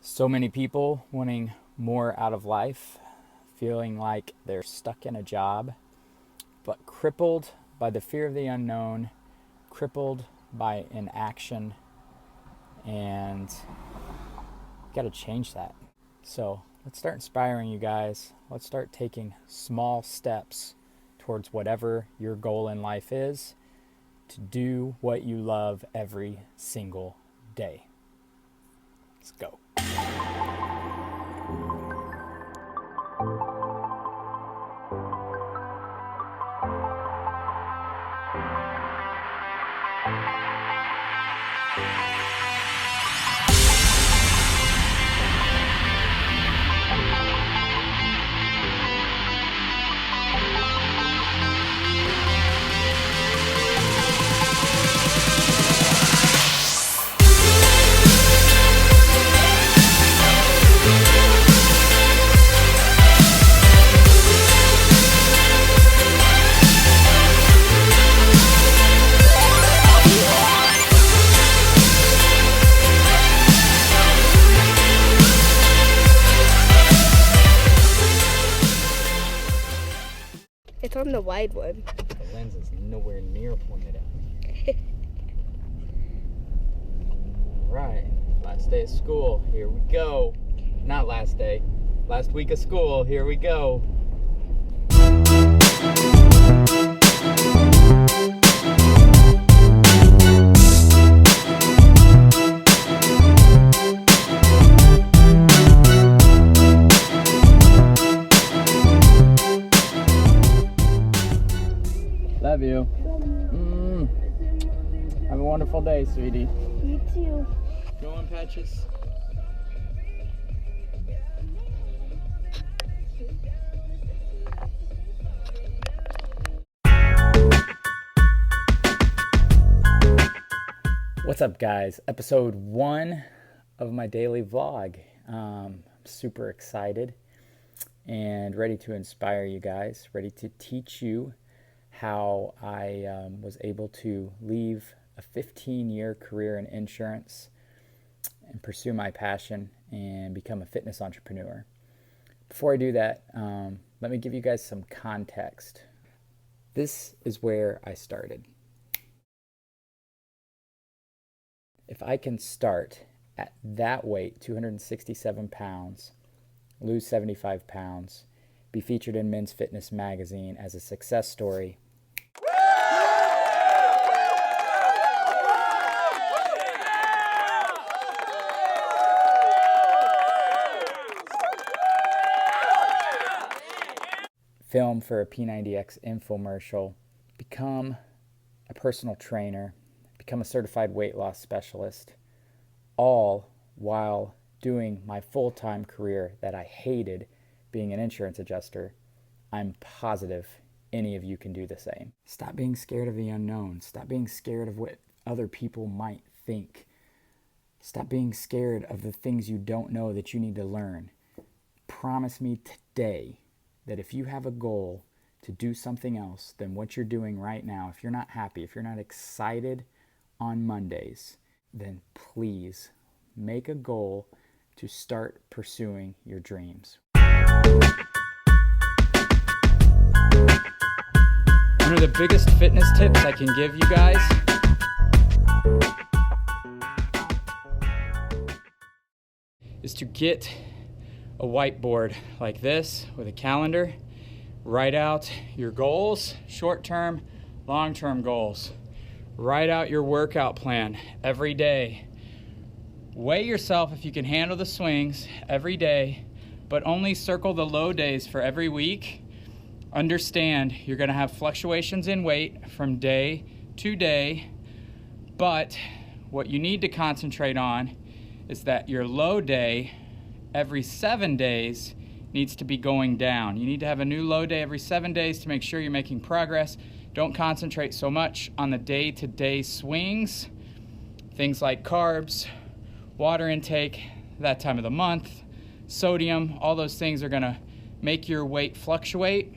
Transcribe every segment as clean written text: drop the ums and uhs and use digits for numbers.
So many people wanting more out of life, feeling like they're stuck in a job, but crippled by the fear of the unknown, crippled by inaction, and got to change that. So let's start inspiring you guys. Let's start taking small steps towards whatever your goal in life is, to do what you love every single day. Let's go. It's on the wide one. The lens is nowhere near pointed at me. Right, last day of school, here we go. Not last day, last week of school, here we go. Love you. Have a wonderful day, sweetie. You too. Go on, Patches. What's up, guys? Episode 1 of my daily vlog. Super excited and ready to inspire you guys, ready to teach you how I was able to leave a 15-year career in insurance and pursue my passion and become a fitness entrepreneur. Before I do that, let me give you guys some context. This is where I started. If I can start at that weight, 267 pounds, lose 75 pounds, be featured in Men's Fitness magazine as a success story, film for a P90X infomercial, become a personal trainer, become a certified weight loss specialist, all while doing my full-time career that I hated, being an insurance adjuster, I'm positive any of you can do the same. Stop being scared of the unknown. Stop being scared of what other people might think. Stop being scared of the things you don't know that you need to learn. Promise me today that if you have a goal to do something else than what you're doing right now, if you're not happy, if you're not excited on Mondays, then please make a goal to start pursuing your dreams. One of the biggest fitness tips I can give you guys is to get a whiteboard like this with a calendar. Write out your goals, short-term, long-term goals. Write out your workout plan every day. Weigh yourself if you can handle the swings every day, but only circle the low days for every week. Understand you're going to have fluctuations in weight from day to day, but what you need to concentrate on is that your low day every 7 days needs to be going down. You need to have a new low day every 7 days to make sure you're making progress. Don't concentrate so much on the day-to-day swings. Things like carbs, water intake, that time of the month, sodium, all those things are gonna make your weight fluctuate.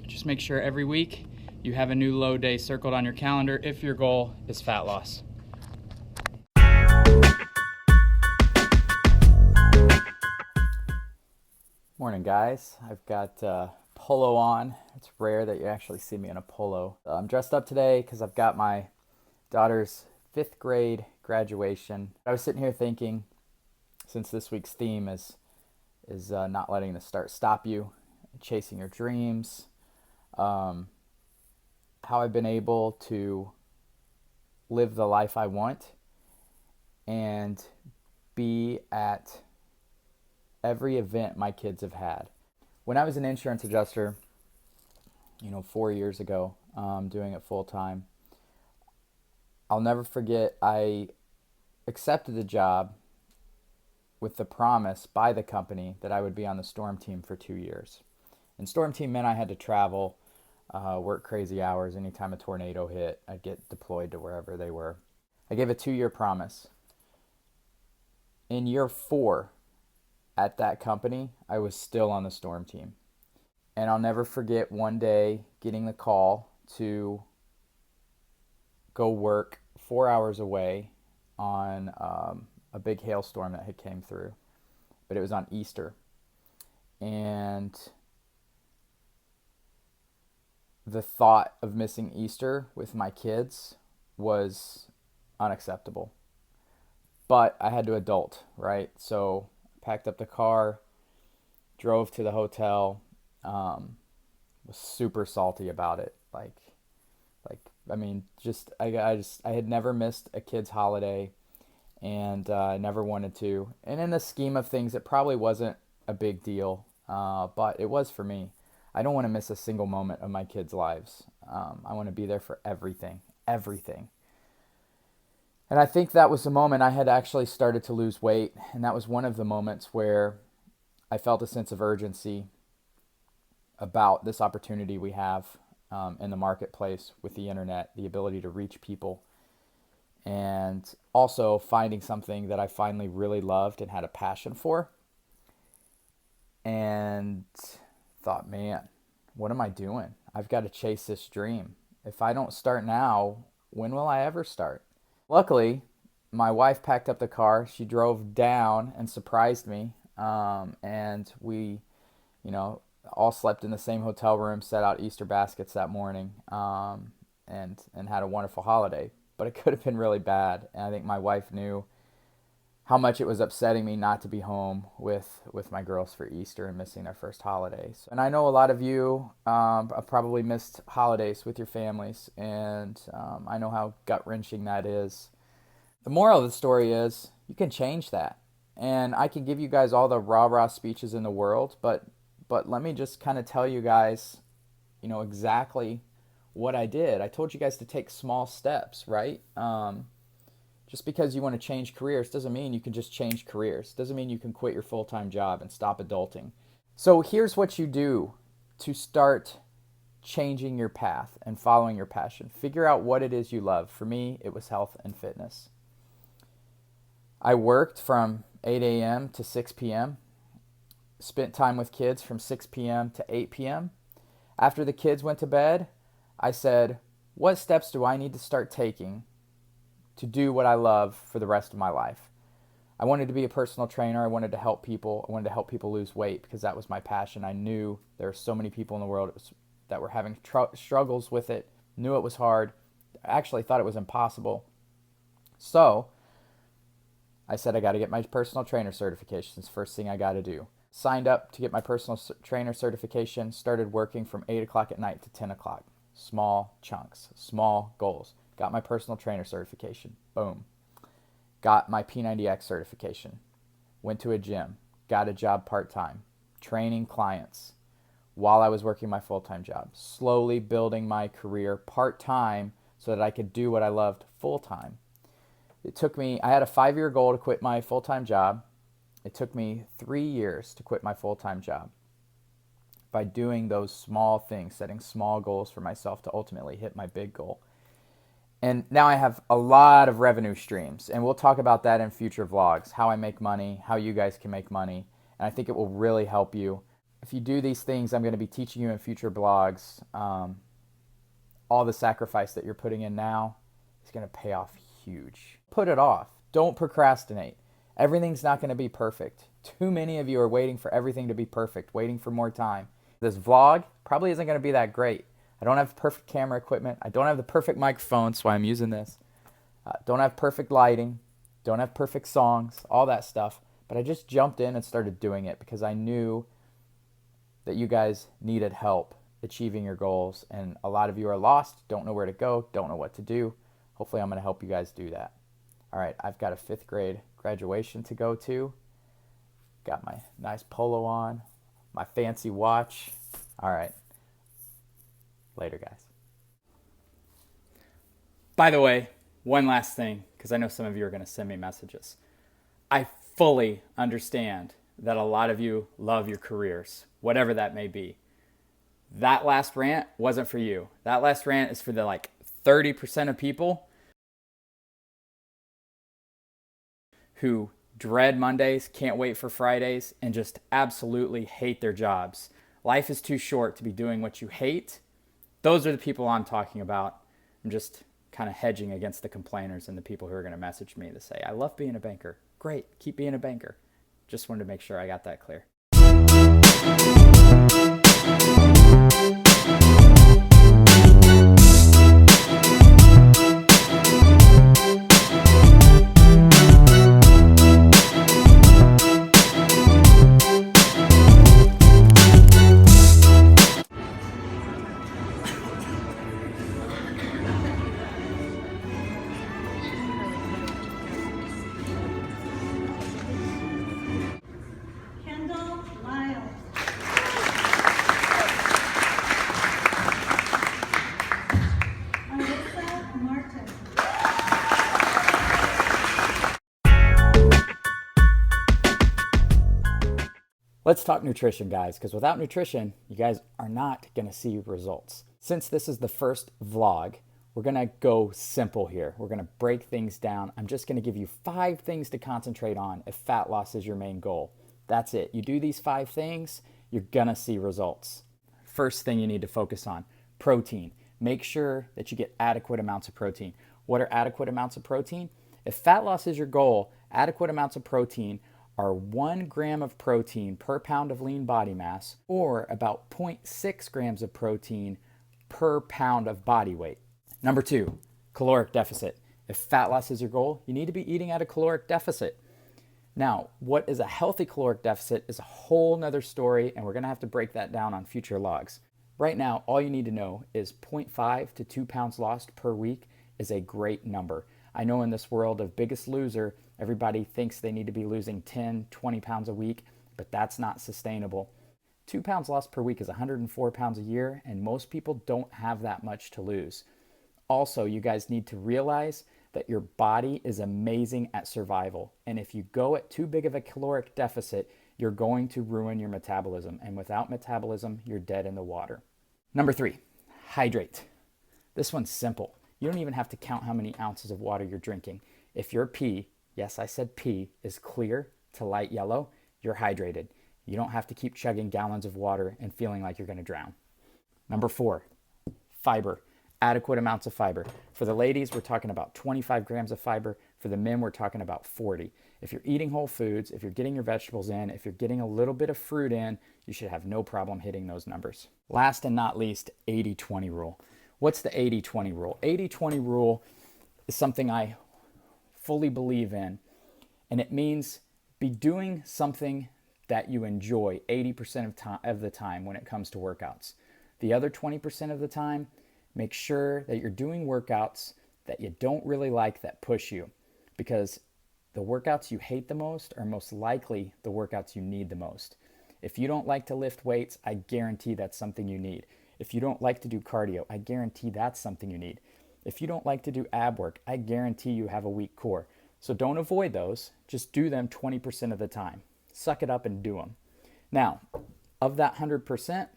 Just make sure every week you have a new low day circled on your calendar if your goal is fat loss. Morning, guys. I've got polo on. It's rare that you actually see me in a polo. I'm dressed up today because I've got my daughter's 5th grade graduation. I was sitting here thinking, since this week's theme is not letting the start stop you, chasing your dreams, how I've been able to live the life I want and be at every event my kids have had. When I was an insurance adjuster, 4 years ago, doing it full time, I'll never forget I accepted the job with the promise by the company that I would be on the storm team for 2 years. And storm team meant I had to travel, work crazy hours. Anytime a tornado hit, I'd get deployed to wherever they were. I gave a 2-year promise. In year 4, at that company, I was still on the storm team. And I'll never forget one day getting the call to go work 4 hours away on a big hailstorm that had came through. But it was on Easter. And the thought of missing Easter with my kids was unacceptable. But I had to adult, right? So packed up the car, drove to the hotel, was super salty about it. I had never missed a kid's holiday, and I never wanted to. And in the scheme of things, it probably wasn't a big deal, but it was for me. I don't want to miss a single moment of my kids' lives. I want to be there for everything. And I think that was the moment I had actually started to lose weight. And that was one of the moments where I felt a sense of urgency about this opportunity we have in the marketplace with the internet, the ability to reach people, and also finding something that I finally really loved and had a passion for. And thought, man, what am I doing? I've got to chase this dream. If I don't start now, when will I ever start? Luckily, my wife packed up the car. She drove down and surprised me. And we, all slept in the same hotel room, set out Easter baskets that morning, and had a wonderful holiday. But it could have been really bad. And I think my wife knew how much it was upsetting me not to be home with my girls for Easter and missing their first holidays. And I know a lot of you have probably missed holidays with your families, and I know how gut-wrenching that is. The moral of the story is you can change that. And I can give you guys all the rah-rah speeches in the world, but let me just kind of tell you guys, exactly what I did. I told you guys to take small steps, right? Just because you want to change careers doesn't mean you can just change careers. Doesn't mean you can quit your full-time job and stop adulting. So here's what you do to start changing your path and following your passion. Figure out what it is you love. For me, it was health and fitness. I worked from 8 a.m. to 6 p.m., spent time with kids from 6 p.m. to 8 p.m. After the kids went to bed, I said, what steps do I need to start taking to do what I love for the rest of my life? I wanted to be a personal trainer. I wanted to help people. I wanted to help people lose weight because that was my passion. I knew there were so many people in the world that were having struggles with it, knew it was hard, actually thought it was impossible. So I said I got to get my personal trainer certification. It's the first thing I got to do. Signed up to get my personal trainer certification, started working from 8 o'clock at night to 10 o'clock. Small chunks, small goals. Got my personal trainer certification. Boom. Got my P90X certification. Went to a gym. Got a job part-time. Training clients while I was working my full-time job. Slowly building my career part-time so that I could do what I loved full-time. I had a 5-year goal to quit my full-time job. It took me 3 years to quit my full-time job by doing those small things, setting small goals for myself to ultimately hit my big goal. And now I have a lot of revenue streams, and we'll talk about that in future vlogs, how I make money, how you guys can make money, and I think it will really help you. If you do these things I'm going to be teaching you in future vlogs, all the sacrifice that you're putting in now is going to pay off huge. Put it off. Don't procrastinate. Everything's not going to be perfect. Too many of you are waiting for everything to be perfect, waiting for more time. This vlog probably isn't going to be that great. I don't have perfect camera equipment. I don't have the perfect microphone, so I'm using this. Don't have perfect lighting. Don't have perfect songs, all that stuff. But I just jumped in and started doing it because I knew that you guys needed help achieving your goals. And a lot of you are lost, don't know where to go, don't know what to do. Hopefully I'm going to help you guys do that. All right, I've got a 5th grade graduation to go to. Got my nice polo on, my fancy watch. All right. Later, guys. By the way, one last thing, because I know some of you are going to send me messages. I fully understand that a lot of you love your careers, whatever that may be. That last rant wasn't for you. That last rant is for the 30% of people who dread Mondays, can't wait for Fridays, and just absolutely hate their jobs. Life is too short to be doing what you hate. Those are the people I'm talking about. I'm just kind of hedging against the complainers and the people who are going to message me to say, I love being a banker. Great, keep being a banker. Just wanted to make sure I got that clear. Lyell. Martin. Let's talk nutrition, guys, because without nutrition, you guys are not going to see results. Since this is the first vlog, we're going to go simple here. We're going to break things down. I'm just going to give you 5 things to concentrate on if fat loss is your main goal. That's it. You do these 5 things, you're going to see results. First thing you need to focus on, protein. Make sure that you get adequate amounts of protein. What are adequate amounts of protein? If fat loss is your goal, adequate amounts of protein are 1 gram of protein per pound of lean body mass, or about 0.6 grams of protein per pound of body weight. Number 2, caloric deficit. If fat loss is your goal, you need to be eating at a caloric deficit. Now, what is a healthy caloric deficit is a whole nother story, and we're going to have to break that down on future logs. Right now, all you need to know is 0.5 to 2 pounds lost per week is a great number. I know in this world of Biggest Loser, everybody thinks they need to be losing 10, 20 pounds a week, but that's not sustainable. 2 pounds lost per week is 104 pounds a year, and most people don't have that much to lose. Also, you guys need to realize that your body is amazing at survival. And if you go at too big of a caloric deficit, you're going to ruin your metabolism. And without metabolism, you're dead in the water. Number 3, hydrate. This one's simple. You don't even have to count how many ounces of water you're drinking. If your pee, yes, I said pee, is clear to light yellow, you're hydrated. You don't have to keep chugging gallons of water and feeling like you're going to drown. Number 4, fiber. Adequate amounts of fiber. For the ladies, we're talking about 25 grams of fiber. For the men, we're talking about 40. If you're eating whole foods, if you're getting your vegetables in, if you're getting a little bit of fruit in, you should have no problem hitting those numbers. Last and not least, 80-20 rule. What's the 80-20 rule? 80-20 rule is something I fully believe in, and it means be doing something that you enjoy 80% of the time when it comes to workouts. The other 20% of the time, make sure that you're doing workouts that you don't really like that push you, because the workouts you hate the most are most likely the workouts you need the most. If you don't like to lift weights, I guarantee that's something you need. If you don't like to do cardio, I guarantee that's something you need. If you don't like to do ab work, I guarantee you have a weak core. So don't avoid those, just do them 20% of the time. Suck it up and do them. Now, of that 100%,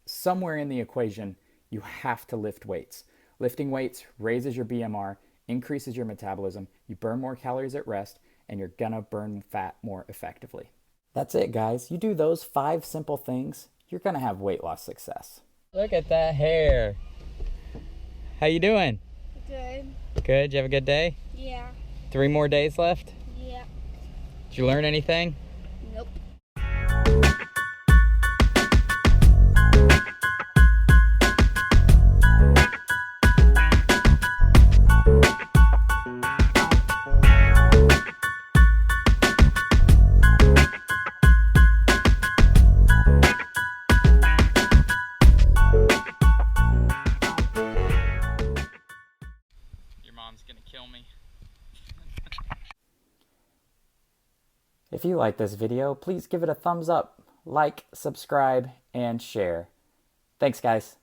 somewhere in the equation, you have to lift weights. Lifting weights raises your BMR, increases your metabolism, you burn more calories at rest, and you're gonna burn fat more effectively. That's it, guys. You do those 5 simple things, you're gonna have weight loss success. Look at that hair. How you doing? Good. Good. Did you have a good day? Yeah. 3 more days left? Yeah. you learn anything? Nope. Your mom's gonna kill me. If you like this video, please give it a thumbs up, like, subscribe, and share. Thanks, guys.